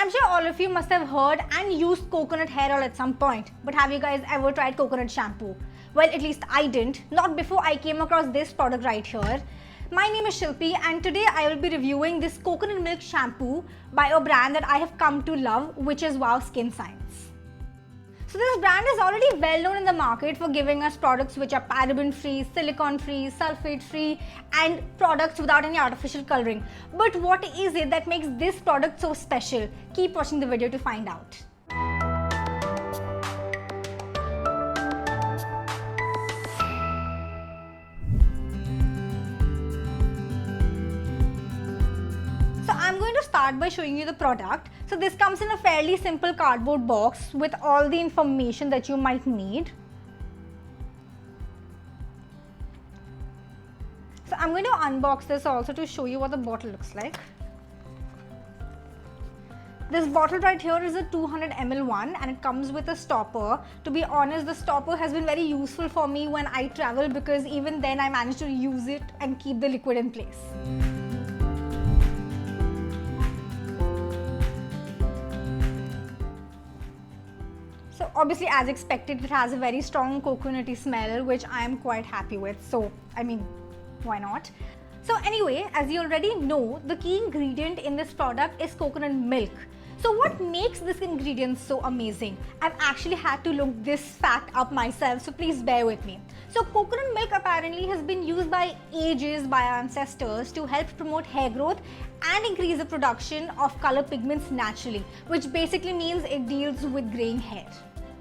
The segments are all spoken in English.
I'm sure all of you must have heard and used coconut hair oil at some point, but have you guys ever tried coconut shampoo? Well, at least I didn't, not before I came across this product right here. My name is Shilpi and today I will be reviewing this coconut milk shampoo by a brand that I have come to love, which is Wow Skin Science. So this brand is already well known in the market for giving us products which are paraben free, silicone free, sulfate free and products without any artificial coloring. But what is it that makes this product so special? Keep watching the video to find out. I'm going to start by showing you the product. So this comes in a fairly simple cardboard box with all the information that you might need. So I'm going to unbox this also to show you what the bottle looks like. This bottle right here is a 200 ml one and it comes with a stopper. To be honest, the stopper has been very useful for me when I travel because even then I managed to use it and keep the liquid in place. So obviously, as expected, it has a very strong coconutty smell, which I am quite happy with. So, I mean, why not? So anyway, as you already know, the key ingredient in this product is coconut milk. So what makes this ingredient so amazing? I've actually had to look this fact up myself, so please bear with me. So coconut milk apparently has been used by ages by our ancestors to help promote hair growth and increase the production of color pigments naturally, which basically means it deals with graying hair.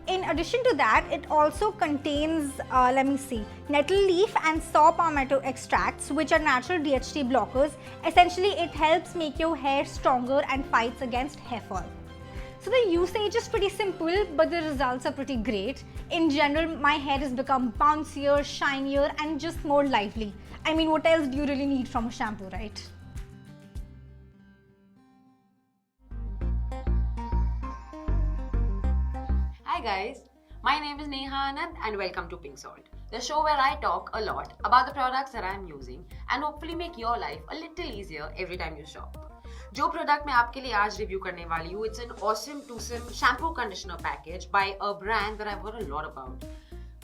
In addition to that, it also contains, nettle leaf and saw palmetto extracts, which are natural DHT blockers. Essentially, it helps make your hair stronger and fights against hair fall. So the usage is pretty simple, but the results are pretty great. In general, my hair has become bouncier, shinier, and just more lively. I mean, what else do you really need from a shampoo, right? Hi guys, my name is Neha Anand and welcome to Pink Salt, the show where I talk a lot about the products that I am using and hopefully make your life a little easier every time you shop. जो product मैं आपके लिए आज review करने वाली हूँ, it's an awesome twosome shampoo conditioner package by a brand that I've heard a lot about,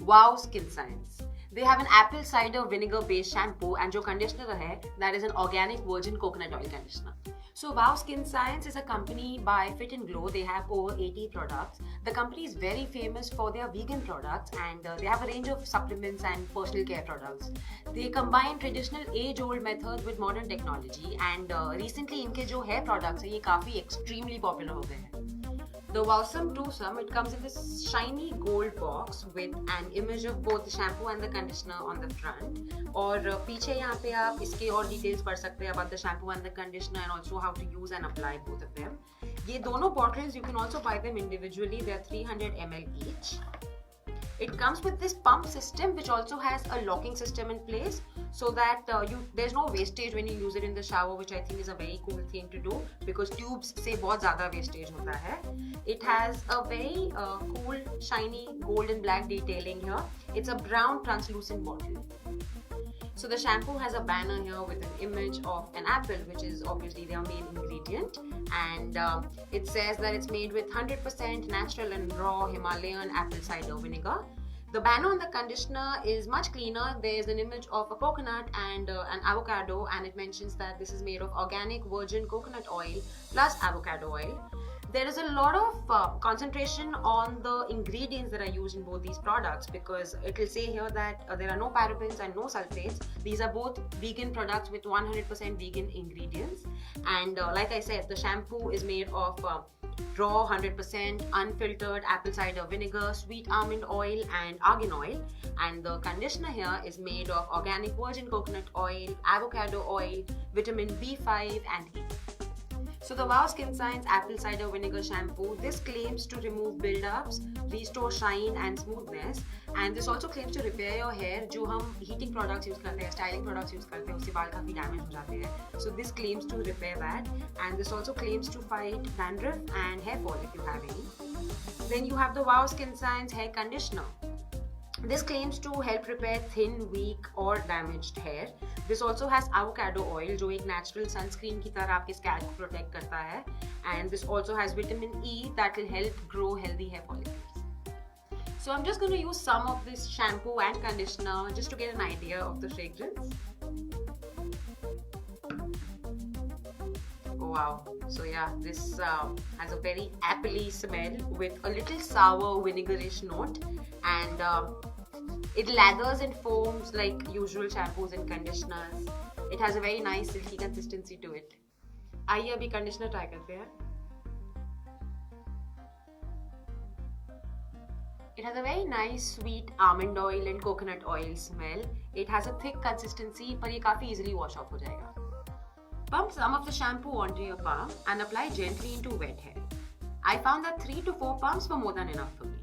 Wow Skin Science. They have an apple cider vinegar based shampoo and जो conditioner है, that is an organic virgin coconut oil conditioner. So Wow Skin Science is a company by Fit and Glow. They have over 80 products. The company is very famous for their vegan products and they have a range of supplements and personal care products. They combine traditional age-old methods with modern technology and recently इनके जो hair products हैं ये काफी extremely popular हो गए हैं. The Wowsome Twosome, it comes in this shiny gold box with an image of both the shampoo and the conditioner on the front. और पीछे यहाँ पे आप इसके और details पढ़ सकते हैं about the shampoo and the conditioner and also how to use and apply both of them. ये दोनों bottles you can also buy them individually. They are 300 ml each. It comes with this pump system which also has a locking system in place so that there's no wastage when you use it in the shower, which I think is a very cool thing to do because tubes से बहुत ज़्यादा wastage होता है. It has a very cool shiny gold and black detailing here. It's a brown translucent bottle. So the shampoo has a banner here with an image of an apple, which is obviously their main ingredient, and it says that it's made with 100% natural and raw Himalayan apple cider vinegar. The banner on the conditioner is much cleaner. There's an image of a coconut and an avocado, and it mentions that this is made of organic virgin coconut oil plus avocado oil. There is a lot of concentration on the ingredients that are used in both these products because it will say here that there are no parabens and no sulfates. These are both vegan products with 100% vegan ingredients. And like I said, the shampoo is made of raw 100% unfiltered apple cider vinegar, sweet almond oil and argan oil. And the conditioner here is made of organic virgin coconut oil, avocado oil, vitamin B5 and E. So the Wow Skin Science Apple Cider Vinegar Shampoo, this claims to remove build-ups, restore shine and smoothness, and this also claims to repair your hair. जो हम heating products use करते हैं, styling products use करते हैं, उससे बाल काफी damage हो जाते हैं. So this claims to repair that, and this also claims to fight dandruff and hair fall if you have any. Then you have the Wow Skin Science Hair Conditioner. This claims to help repair thin, weak or damaged hair. This also has avocado oil जो एक natural sunscreen की तरह आपके scalp को protect करता है. And this also has vitamin E that will help grow healthy hair follicles. So I'm just going to use some of this shampoo and conditioner just to get an idea of the fragrance. Oh wow. So yeah, this has a very appley smell with a little sour vinegarish note, and it lathers and foams like usual shampoos and conditioners. It has a very nice silky consistency to it. आइए अभी conditioner try करते हैं. It has a very nice sweet almond oil and coconut oil smell. It has a thick consistency, पर ये काफी easily wash off हो जाएगा. Pump some of the shampoo onto your palm and apply gently into wet hair. I found that 3 to 4 pumps were more than enough for me.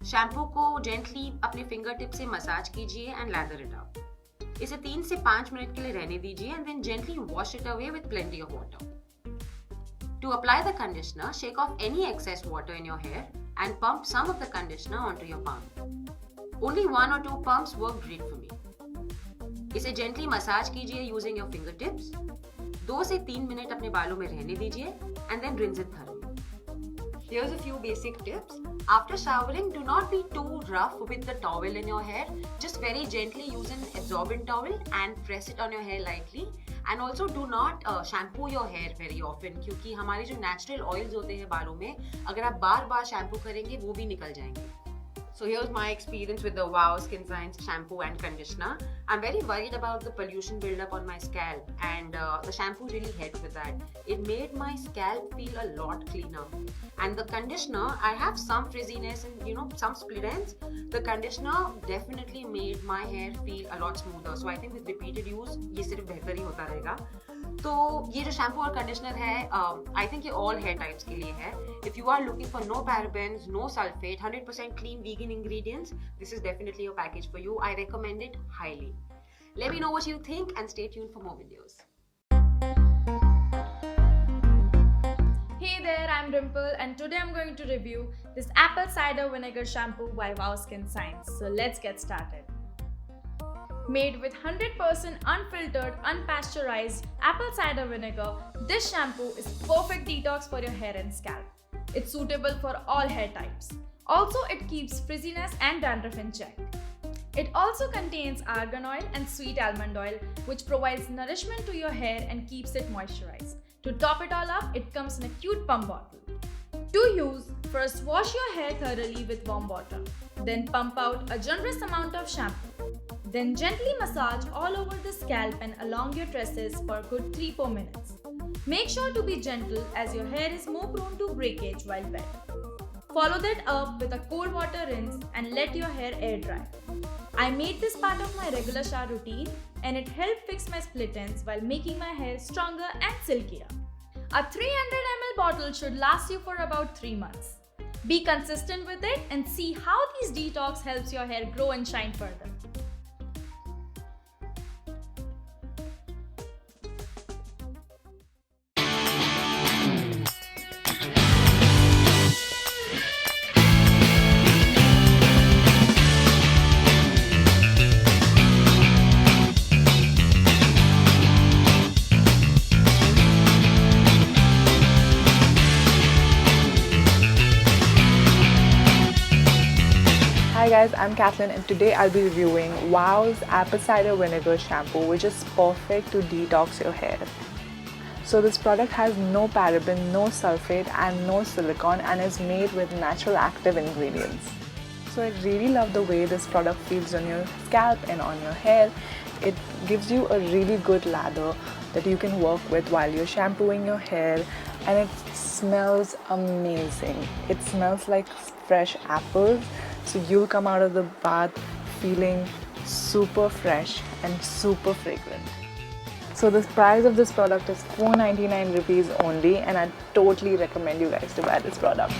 Shampoo को gently अपने fingertip से massage कीजिए and lather it up. इसे 3 से 5 minute के लिए रहने दीजिए and then gently wash it away with plenty of water. To apply the conditioner, shake off any excess water in your hair and pump some of the conditioner onto your palm. Only 1 or 2 pumps work great for me. इसे gently massage कीजिए using your fingertips. 2 से 3 minute अपने बालों में रहने दीजिए and then rinse it thoroughly. Here's a few basic tips. After showering, do not be too rough with the towel in your hair. Just very gently use an absorbent towel and press it on your hair lightly. And also do not shampoo your hair very often क्योंकि हमारे जो natural oils होते हैं बालों में अगर आप बार बार shampoo करेंगे वो भी निकल जाएंगे. So here's my experience with the Wow Skin Science shampoo and conditioner. I'm very worried about the pollution buildup on my scalp, and the shampoo really helped with that. It made my scalp feel a lot cleaner. And the conditioner, I have some frizziness and some split ends. The conditioner definitely made my hair feel a lot smoother. So I think with repeated use, ये सिर्फ बेहतर ही होता रहेगा. तो ये जो shampoo और conditioner है आई थिंक ये ऑल हेयर टाइप्स के लिए है. If you are looking for no parabens, no sulphate, 100% clean vegan ingredients, this is definitely a package for you. I recommend it highly. Let me know what you think and stay tuned for more videos. Hey there, I'm Dimple and today I'm going to review this apple cider vinegar shampoo by Wow Skin Science. So let's get started. Made with 100% unfiltered, unpasteurized apple cider vinegar, this shampoo is perfect detox for your hair and scalp. It's suitable for all hair types. Also, it keeps frizziness and dandruff in check. It also contains argan oil and sweet almond oil, which provides nourishment to your hair and keeps it moisturized. To top it all up, it comes in a cute pump bottle. To use, first wash your hair thoroughly with warm water. Then pump out a generous amount of shampoo. Then gently massage all over the scalp and along your tresses for a good 3-4 minutes. Make sure to be gentle as your hair is more prone to breakage while wet. Follow that up with a cold water rinse and let your hair air dry. I made this part of my regular shower routine and it helped fix my split ends while making my hair stronger and silkier. A 300 ml bottle should last you for about 3 months. Be consistent with it and see how these detox helps your hair grow and shine further. Hi guys, I'm Kathleen and today I'll be reviewing Wow's Apple Cider Vinegar Shampoo, which is perfect to detox your hair. So this product has no paraben, no sulfate and no silicone and is made with natural active ingredients. So I really love the way this product feels on your scalp and on your hair. It gives you a really good lather that you can work with while you're shampooing your hair, and it smells amazing. It smells like fresh apples. So you'll come out of the bath feeling super fresh and super fragrant. So the price of this product is 499 rupees only, and I totally recommend you guys to buy this product.